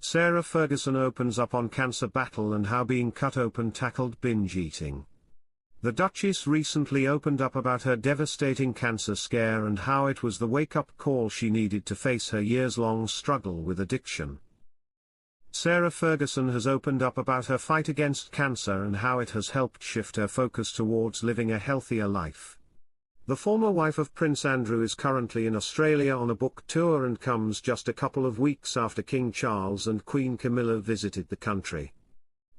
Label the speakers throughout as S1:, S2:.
S1: Sarah Ferguson opens up on cancer battle and how being cut open tackled binge eating. The Duchess recently opened up about her devastating cancer scare and how it was the wake-up call she needed to face her years-long struggle with addiction. Sarah Ferguson has opened up about her fight against cancer and how it has helped shift her focus towards living a healthier life. The former wife of Prince Andrew is currently in Australia on a book tour and comes just a couple of weeks after King Charles and Queen Camilla visited the country.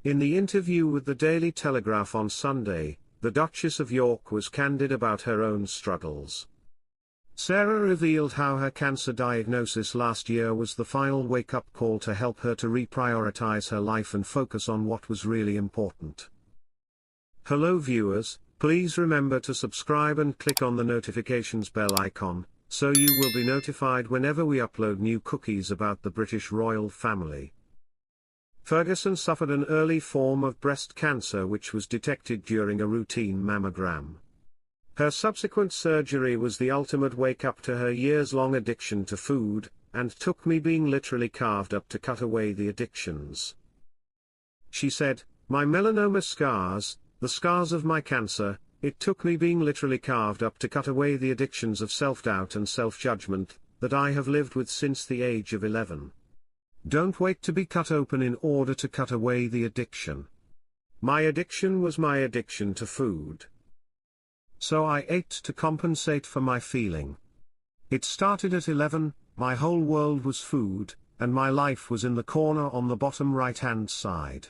S1: In the interview with the Daily Telegraph on Sunday, the Duchess of York was candid about her own struggles. Sarah revealed how her cancer diagnosis last year was the final wake-up call to help her to reprioritize her life and focus on what was really important. Hello viewers, please remember to subscribe and click on the notifications bell icon, so you will be notified whenever we upload new cookies about the British royal family. Ferguson suffered an early form of breast cancer which was detected during a routine mammogram. Her subsequent surgery was the ultimate wake-up to her years-long addiction to food, and took me being literally carved up to cut away the addictions. She said, "My melanoma scars, the scars of my cancer, it took me being literally carved up to cut away the addictions of self-doubt and self-judgment, that I have lived with since the age of 11. Don't wait to be cut open in order to cut away the addiction. My addiction was my addiction to food. So I ate to compensate for my feeling. It started at 11, my whole world was food, and my life was in the corner on the bottom right-hand side."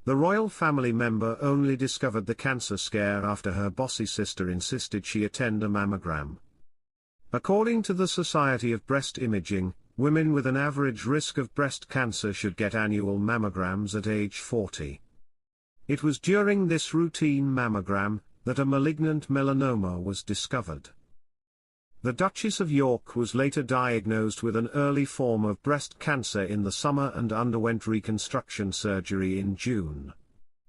S1: The royal family member only discovered the cancer scare after her bossy sister insisted she attend a mammogram. According to the Society of Breast Imaging, women with an average risk of breast cancer should get annual mammograms at age 40. It was during this routine mammogram that a malignant melanoma was discovered. The Duchess of York was later diagnosed with an early form of breast cancer in the summer and underwent reconstruction surgery in June.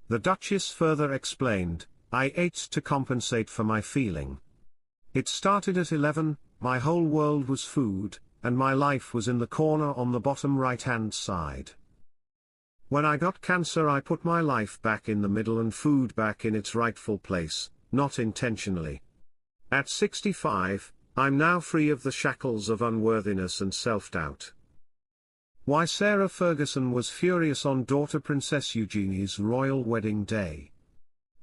S1: The Duchess further explained, "I ate to compensate for my feeling. It started at 11, my whole world was food, and my life was in the corner on the bottom right-hand side. When I got cancer I put my life back in the middle and food back in its rightful place, not intentionally. At 65, I'm now free of the shackles of unworthiness and self-doubt." Why Sarah Ferguson was furious on daughter Princess Eugenie's royal wedding day.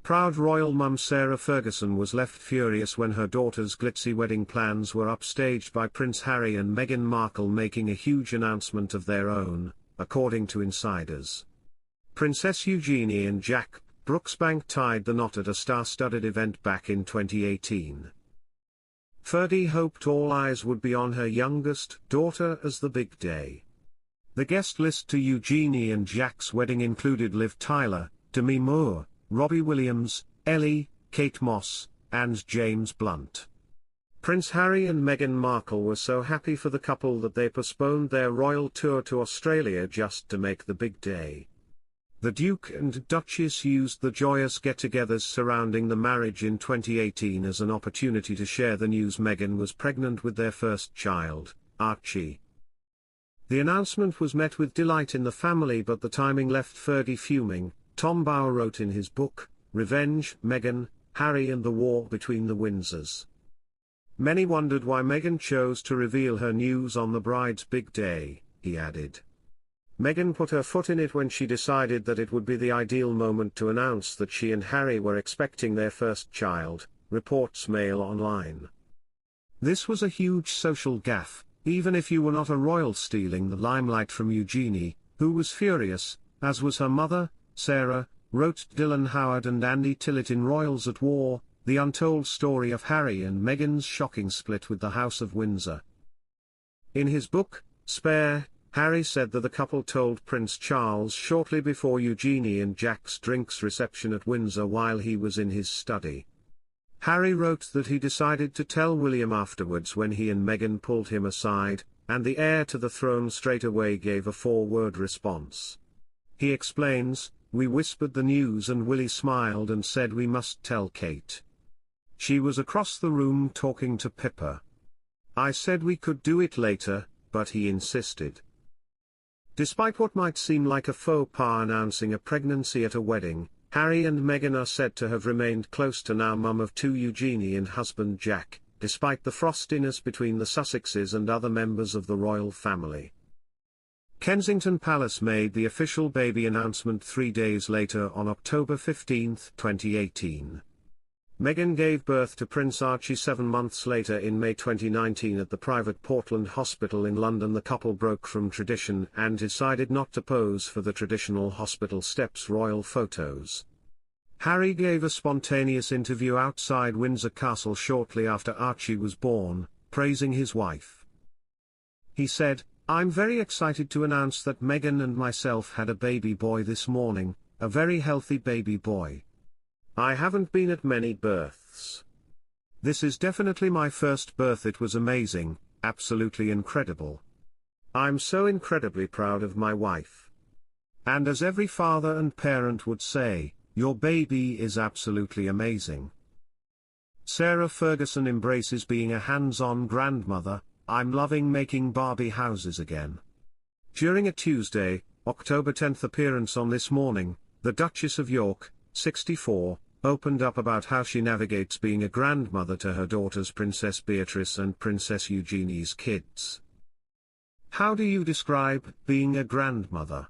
S1: Proud royal mum Sarah Ferguson was left furious when her daughter's glitzy wedding plans were upstaged by Prince Harry and Meghan Markle making a huge announcement of their own, according to insiders. Princess Eugenie and Jack Brooksbank tied the knot at a star-studded event back in 2018. Fergie hoped all eyes would be on her youngest daughter as the big day. The guest list to Eugenie and Jack's wedding included Liv Tyler, Demi Moore, Robbie Williams, Ellie, Kate Moss, and James Blunt. Prince Harry and Meghan Markle were so happy for the couple that they postponed their royal tour to Australia just to make the big day. The Duke and Duchess used the joyous get-togethers surrounding the marriage in 2018 as an opportunity to share the news Meghan was pregnant with their first child, Archie. The announcement was met with delight in the family, but the timing left Fergie fuming. Tom Bower wrote in his book, Revenge, Meghan, Harry and the War Between the Windsors. Many wondered why Meghan chose to reveal her news on the bride's big day, he added. Meghan put her foot in it when she decided that it would be the ideal moment to announce that she and Harry were expecting their first child, reports Mail Online. This was a huge social gaffe, even if you were not a royal, stealing the limelight from Eugenie, who was furious, as was her mother, Sarah, wrote Dylan Howard and Andy Tillett in Royals at War, The Untold Story of Harry and Meghan's Shocking Split with the House of Windsor. In his book, Spare, Harry said that the couple told Prince Charles shortly before Eugenie and Jack's drinks reception at Windsor while he was in his study. Harry wrote that he decided to tell William afterwards when he and Meghan pulled him aside, and the heir to the throne straight away gave a 4-word response. He explains, "We whispered the news and Willie smiled and said we must tell Kate. She was across the room talking to Pippa. I said we could do it later, but he insisted." Despite what might seem like a faux pas announcing a pregnancy at a wedding, Harry and Meghan are said to have remained close to now mum of two Eugenie and husband Jack, despite the frostiness between the Sussexes and other members of the royal family. Kensington Palace made the official baby announcement 3 days later on October 15, 2018. Meghan gave birth to Prince Archie 7 months later in May 2019 at the private Portland Hospital in London. The couple broke from tradition and decided not to pose for the traditional hospital steps royal photos. Harry gave a spontaneous interview outside Windsor Castle shortly after Archie was born, praising his wife. He said, "I'm very excited to announce that Meghan and myself had a baby boy this morning, a very healthy baby boy. I haven't been at many births. This is definitely my first birth. It was amazing, absolutely incredible. I'm so incredibly proud of my wife. And as every father and parent would say, your baby is absolutely amazing." Sarah Ferguson embraces being a hands-on grandmother. "I'm loving making Barbie houses again." During a Tuesday, October 10 appearance on This Morning, the Duchess of York, 64, opened up about how she navigates being a grandmother to her daughters Princess Beatrice and Princess Eugenie's kids. "How do you describe being a grandmother?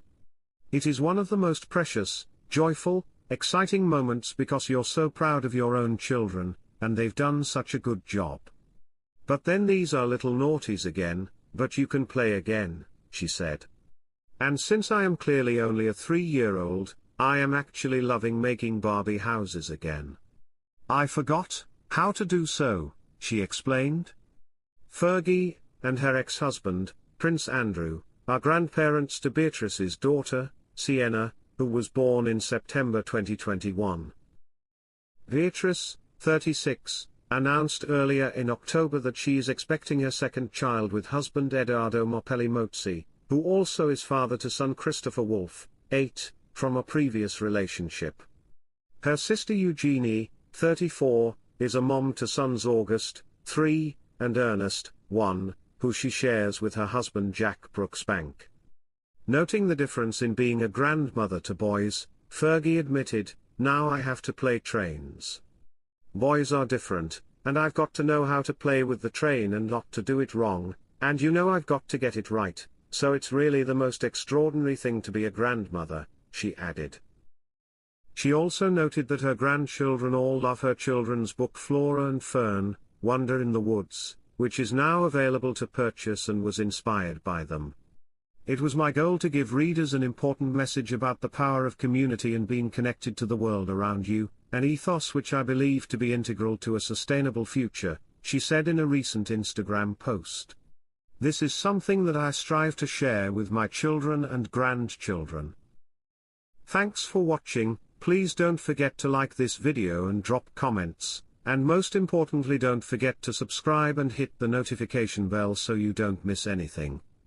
S1: It is one of the most precious, joyful, exciting moments because you're so proud of your own children, and they've done such a good job. But then these are little naughties again, but you can play again," she said. "And since I am clearly only a 3-year-old, I am actually loving making Barbie houses again. I forgot how to do so," she explained. Fergie, and her ex-husband, Prince Andrew, are grandparents to Beatrice's daughter, Sienna, who was born in September 2021. Beatrice, 36, announced earlier in October that she is expecting her second child with husband Edoardo Mopelli Mozzi, who also is father to son Christopher Wolfe, 8, from a previous relationship. Her sister Eugenie, 34, is a mom to sons August, 3, and Ernest, 1, who she shares with her husband Jack Brooksbank. Noting the difference in being a grandmother to boys, Fergie admitted, "Now I have to play trains. Boys are different, and I've got to know how to play with the train and not to do it wrong, and I've got to get it right, so it's really the most extraordinary thing to be a grandmother," she added. She also noted that her grandchildren all love her children's book Flora and Fern, Wonder in the Woods, which is now available to purchase and was inspired by them. "It was my goal to give readers an important message about the power of community and being connected to the world around you, an ethos which I believe to be integral to a sustainable future," she said in a recent Instagram post. "This is something that I strive to share with my children and grandchildren." Thanks for watching. Please don't forget to like this video and drop comments, and most importantly don't forget to subscribe and hit the notification bell so you don't miss anything.